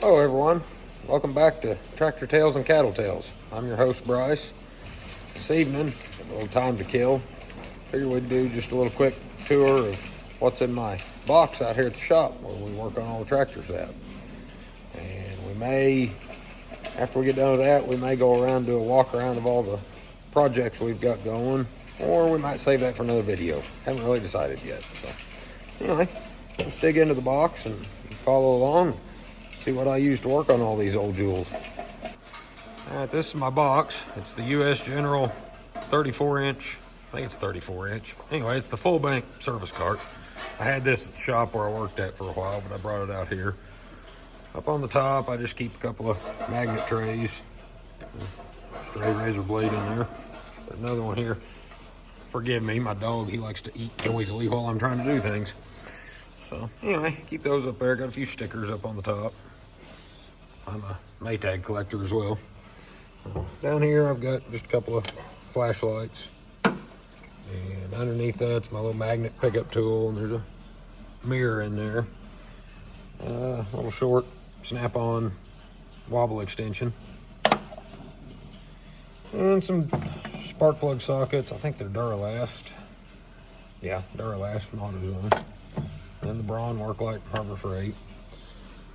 Hello everyone, welcome back to Tractor Tales and Cattle Tales. I'm your host Bryce. This evening, a little time to kill. Figured we'd do just a little quick tour of what's in my box out here at the shop where we work on all the tractors at. And we may, after we get done with that, we may go around and do a walk around of all the projects we've got going, or we might save that for another video. Haven't really decided yet. So anyway, let's dig into the box and follow along. See what I use to work on all these old jewels. All right, this is my box. It's the U.S. General 34-inch. I think it's 34-inch. Anyway, it's the full bank service cart. I had this at the shop where I worked at for a while, but I brought it out here. Up on the top, I just keep a couple of magnet trays. Stray razor blade in there. There's another one here. Forgive me, my dog, he likes to eat noisily while I'm trying to do things. So anyway, keep those up there. Got a few stickers up on the top. I'm a Maytag collector as well. Down here I've got just a couple of flashlights. And underneath that's my little magnet pickup tool, and there's a mirror in there. Little short snap-on wobble extension. And some spark plug sockets. I think they're Duralast. Yeah, Duralast from AutoZone. And the Braun Worklite from Harbor Freight.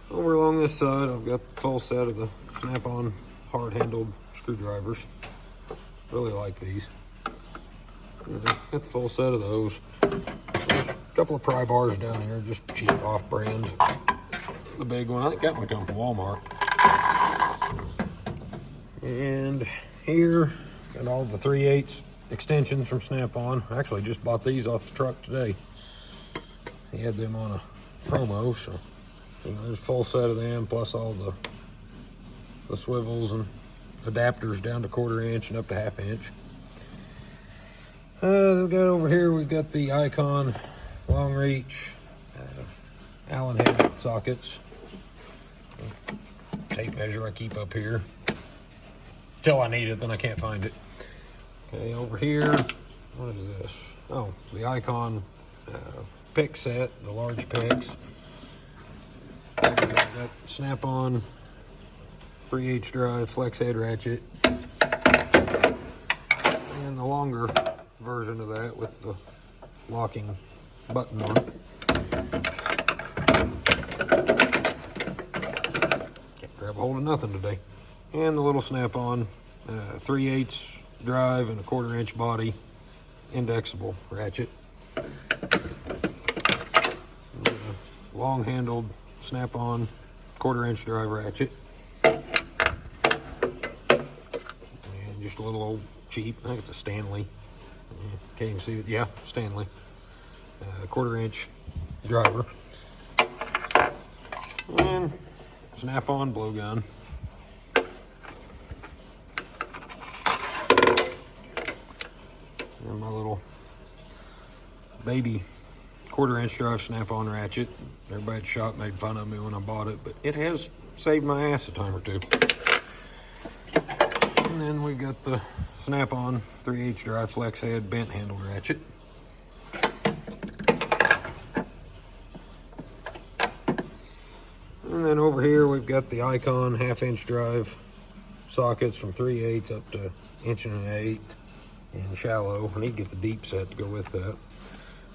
Over along this side, I've got the full set of the snap-on hard-handled screwdrivers. Really like these. Got the full set of those. There's a couple of pry bars down here, just cheap off-brand. The big one, I think that one comes from Walmart. And here, got all the 3/8 extensions from Snap-on. I actually just bought these off the truck today. He had them on a promo, so there's a full set of them, plus all the swivels and adapters down to 1/4 inch and up to 1/2 inch. We've got over here, we've got the Icon long reach Allen head sockets. Tape measure I keep up here. Till I need it, then I can't find it. Okay, over here, what is this? Oh, the Icon pick set, the large picks. Got snap-on 3/8 drive flex head ratchet, and the longer version of that with the locking button on it. Can't grab a hold of nothing today. And the little snap-on 3/8 drive and a 1/4 inch body indexable ratchet. Long-handled snap-on 1/4 inch drive ratchet. And just a little old cheap, I think it's a Stanley. Can't even see it. Yeah, Stanley. 1/4 inch driver. And snap-on blowgun. And my little baby 1/4 inch drive snap-on ratchet. Everybody at the shop made fun of me when I bought it, but it has saved my ass a time or two. And then we've got the snap-on 3/8 drive flex head bent handled ratchet. And then over here we've got the Icon 1/2 inch drive sockets from 3/8 up to 1 1/8 and shallow. I need to get the deep set to go with that.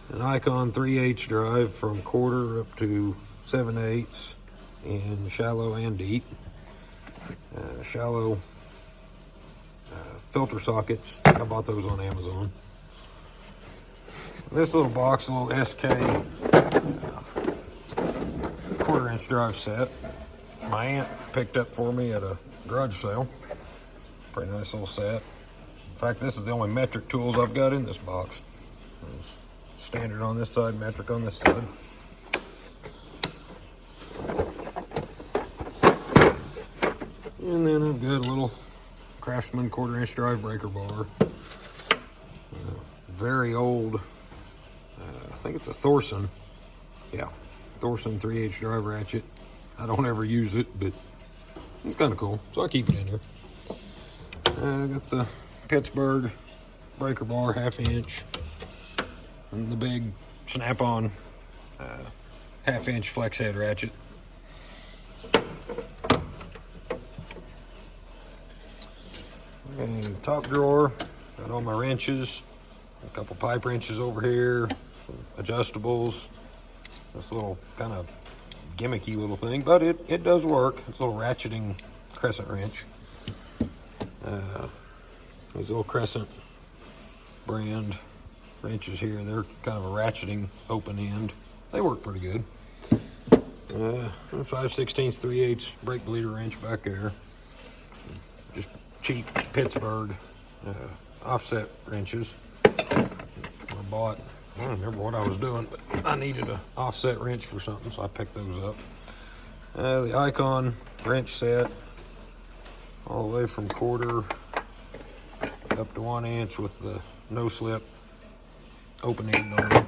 An Icon 3/8 drive from 1/4 up to 7/8 in shallow and deep. Shallow filter sockets. I bought those on Amazon. This little box, a little SK 1/4 inch drive set. My aunt picked up for me at a garage sale. Pretty nice little set. In fact, this is the only metric tools I've got in this box. There's standard on this side, metric on this side. And then I've got a little Craftsman 1/4 inch drive breaker bar. Very old, I think it's a Thorson. Yeah, Thorson 3/8 drive ratchet. I don't ever use it, but it's kind of cool, so I keep it in here. I got the Pittsburgh breaker bar 1/2 inch. And the big snap-on 1/2 inch flex head ratchet. And top drawer, got all my wrenches, a couple pipe wrenches over here, some adjustables, this little kind of gimmicky little thing, but it does work. It's a little ratcheting crescent wrench. These little Crescent brand wrenches here, they're kind of a ratcheting open end. They work pretty good. 5/16, 3/8 brake bleeder wrench back there. Just cheap Pittsburgh offset wrenches. I don't remember what I was doing, but I needed an offset wrench for something, so I picked those up. The Icon wrench set, all the way from quarter up to 1 inch with the no slip open end on it.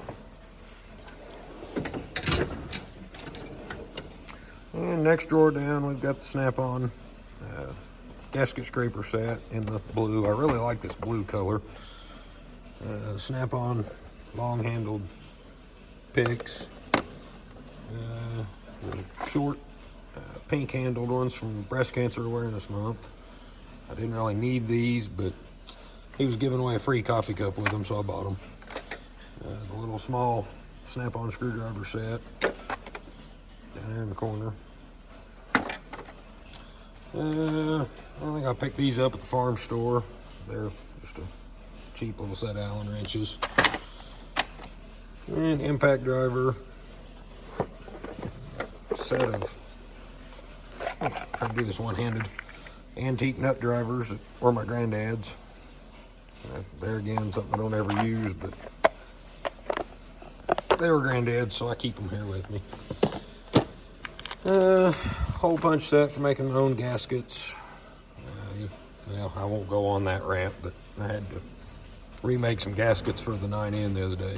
And next drawer down, we've got the snap-on gasket scraper set in the blue. I really like this blue color. Snap-on long-handled picks. Short pink-handled ones from Breast Cancer Awareness Month. I didn't really need these, but he was giving away a free coffee cup with them, so I bought them. The little small snap-on screwdriver set down there in the corner. I think I picked these up at the farm store. They're just a cheap little set of Allen wrenches. And impact driver. Set of, trying to do this one-handed, antique nut drivers that were my granddad's. There again, something I don't ever use, but they were granddad's, so I keep them here with me. Hole punch set for making my own gaskets. Well, I won't go on that rant, but I had to remake some gaskets for the 9N the other day.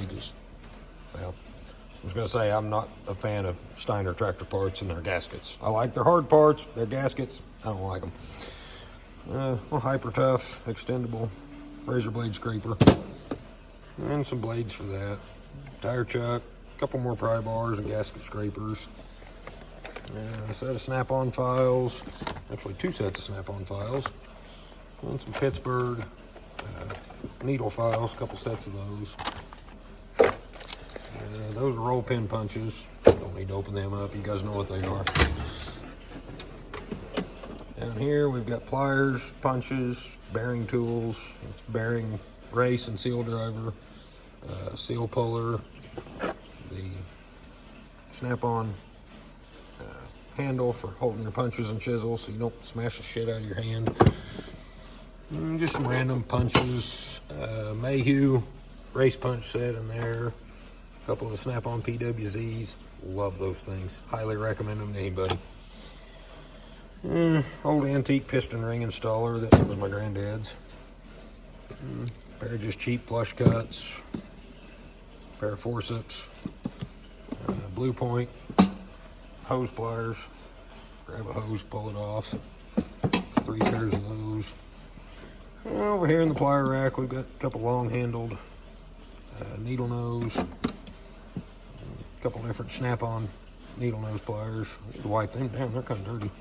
Well, I was going to say I'm not a fan of Steiner tractor parts and their gaskets. I like their hard parts, their gaskets, I don't like them. Well, Hyper Tough, extendable razor blade scraper, and some blades for that. Tire chuck, a couple more pry bars and gasket scrapers. A set of snap-on files, actually 2 sets of snap-on files, and some Pittsburgh needle files, a couple sets of those. Those are roll pin punches. Don't need to open them up, you guys know what they are. Down here we've got pliers, punches, bearing tools, it's bearing race and seal driver, seal puller, the snap-on handle for holding your punches and chisels so you don't smash the shit out of your hand. And just some random punches. Mayhew race punch set in there. A couple of snap-on PWZs. Love those things. Highly recommend them to anybody. Old antique piston ring installer. That was my granddad's. Pair of just cheap flush cuts. Pair of forceps. Blue point. Hose pliers, grab a hose, pull it off. 3 pairs of those. And over here in the plier rack, we've got a couple long-handled needle nose, a couple different snap-on needle nose pliers. I need to wipe them down; they're kind of dirty.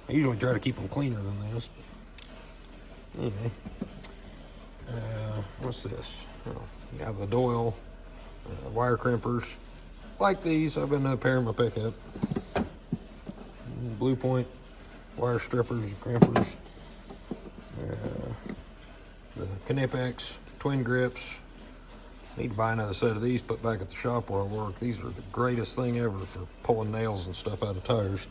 I usually try to keep them cleaner than this. Anyway, what's this? Oh, you have the Doyle wire crimpers. Like these, I've been pairing my pickup. Blue point wire strippers, crimpers. The Knipex twin grips. Need to buy another set of these, put back at the shop where I work. These are the greatest thing ever for pulling nails and stuff out of tires.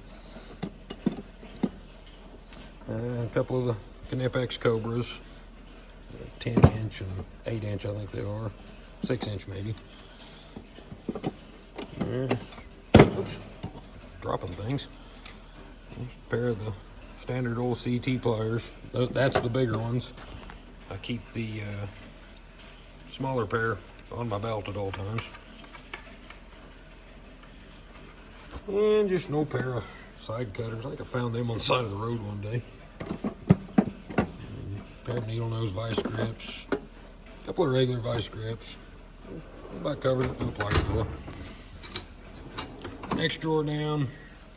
A couple of the Knipex Cobras. 10-inch and 8-inch, I think they are. 6-inch maybe. Oops, dropping things. Just a pair of the standard old CT pliers. That's the bigger ones. I keep the smaller pair on my belt at all times. And just an old pair of side cutters. I think I found them on the side of the road one day. A pair of needle nose vice grips. A couple of regular vice grips. About covered it for the pliers though. Next drawer down,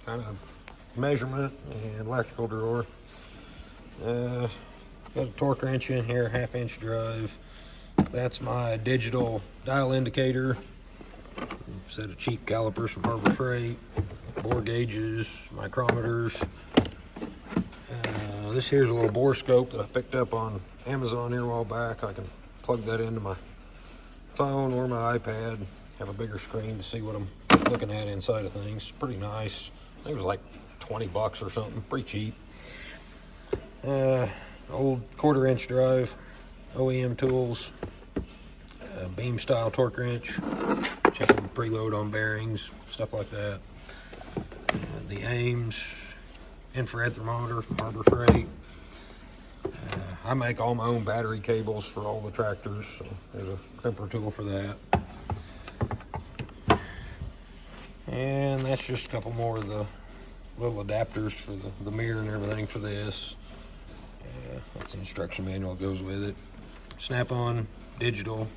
kind of measurement and electrical drawer. Got a torque wrench in here, 1/2-inch drive. That's my digital dial indicator. Set of cheap calipers from Harbor Freight, bore gauges, micrometers. This here's a little bore scope that I picked up on Amazon here a while back. I can plug that into my phone or my iPad, have a bigger screen to see what I'm looking at inside of things. Pretty nice. I think it was like 20 bucks or something, pretty cheap. Old 1/4-inch drive, OEM tools, beam style torque wrench, checking preload on bearings, stuff like that. The Ames infrared thermometer from Harbor Freight. I make all my own battery cables for all the tractors, so there's a crimper tool for that. And that's just a couple more of the little adapters for the mirror and everything for this. That's the instruction manual that goes with it. Snap-on digital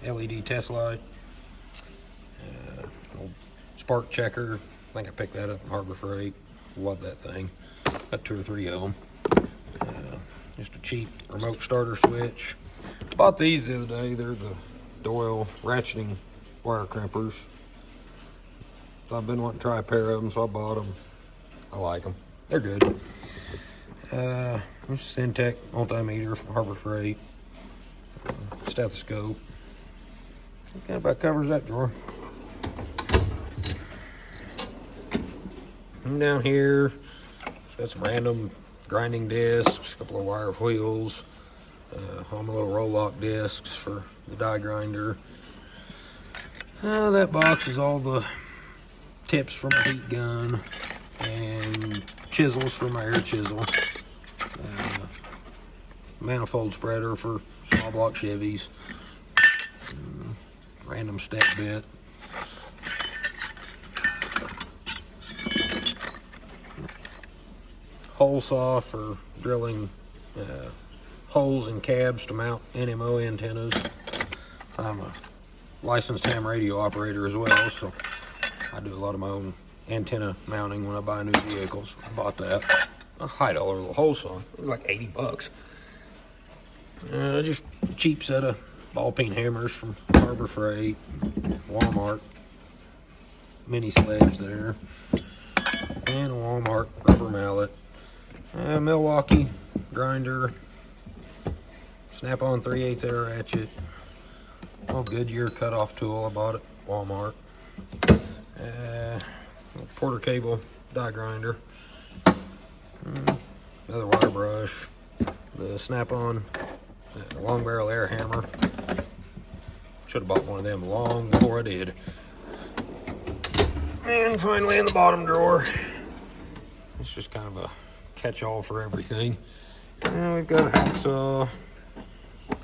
LED test light. Old spark checker. I think I picked that up from Harbor Freight. Love that thing. Got 2 or 3 of them. Just a cheap remote starter switch. Bought these the other day. They're the Doyle ratcheting wire crimpers. I've been wanting to try a pair of them, so I bought them. I like them. They're good. This Syntec multimeter from Harbor Freight. Stethoscope. That kind of about covers that drawer. And down here, got some random grinding discs, a couple of wire wheels, all my little roll lock discs for the die grinder. That box is all the tips for my heat gun and chisels for my air chisel. Manifold spreader for small block Chevys. Random step bit. Hole saw for drilling holes in cabs to mount NMO antennas. I'm a licensed ham radio operator as well, so I do a lot of my own antenna mounting when I buy new vehicles. I bought that. A $1 little hole saw. It was like 80 bucks. Just a cheap set of ball peen hammers from Harbor Freight, Walmart. Mini sledge there. And a Walmart rubber mallet. Milwaukee grinder. Snap-on 3/8 air ratchet. Goodyear cutoff tool I bought at Walmart. Porter cable die grinder. Another wire brush. The Snap-on long barrel air hammer. Should have bought one of them long before I did. And finally in the bottom drawer, it's just kind of a catch-all for everything. We've got a hacksaw,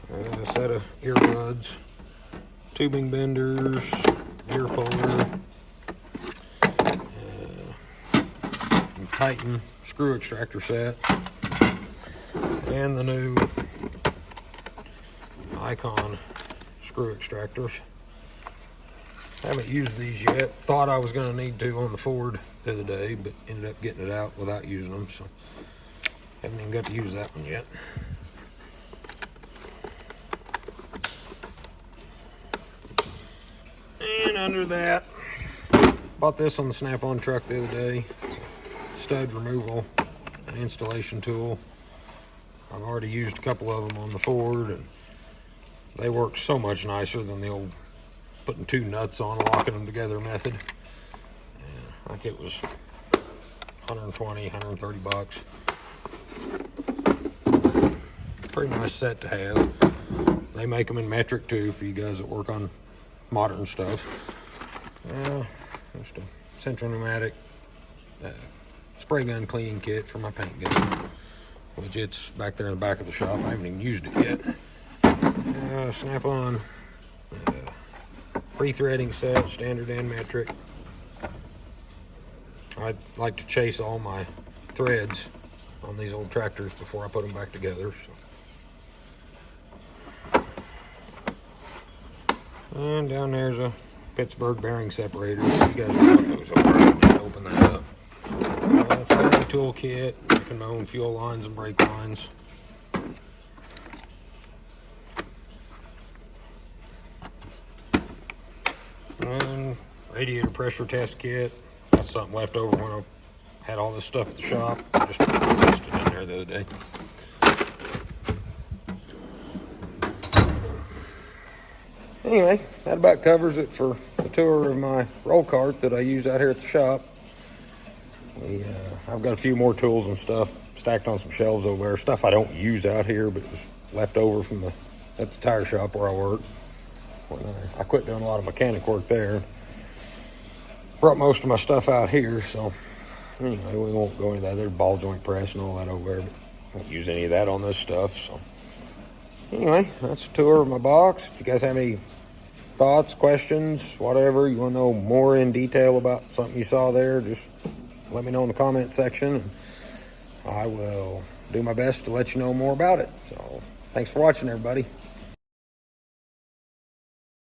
a set of earbuds, tubing benders, gear puller, Titan screw extractor set, and the new Icon screw extractors. Haven't used these yet. Thought I was going to need to on the Ford the other day, but ended up getting it out without using them, so haven't even got to use that one yet. And under that, bought this on the Snap-on truck the other day. It's a stud removal and installation tool. I've already used a couple of them on the Ford, and they work so much nicer than the old putting 2 nuts on, locking them together method. I think it was 120, 130 bucks. Pretty nice set to have. They make them in metric too for you guys that work on modern stuff. Just a central pneumatic spray gun cleaning kit for my paint gun, which it's back there in the back of the shop. I haven't even used it yet. Snap-on pre-threading set, standard and metric. I like to chase all my threads on these old tractors before I put them back together. So. And down there's a Pittsburgh bearing separator. You guys know what those are. I'll open that up. Threading tool kit, making my own fuel lines and brake lines. And radiator pressure test kit. That's something left over when I had all this stuff at the shop. I just placed it in there the other day. Anyway, that about covers it for the tour of my roll cart that I use out here at the shop. I've got a few more tools and stuff stacked on some shelves over there. Stuff I don't use out here, but it was left over from at the tire shop where I work. When I quit doing a lot of mechanic work there. Brought most of my stuff out here, so anyway, we won't go into that. There's ball joint press and all that over there, but I won't use any of that on this stuff. So anyway, that's a tour of my box. If you guys have any thoughts, questions, whatever, you want to know more in detail about something you saw there, just let me know in the comment section, and I will do my best to let you know more about it. So thanks for watching, everybody.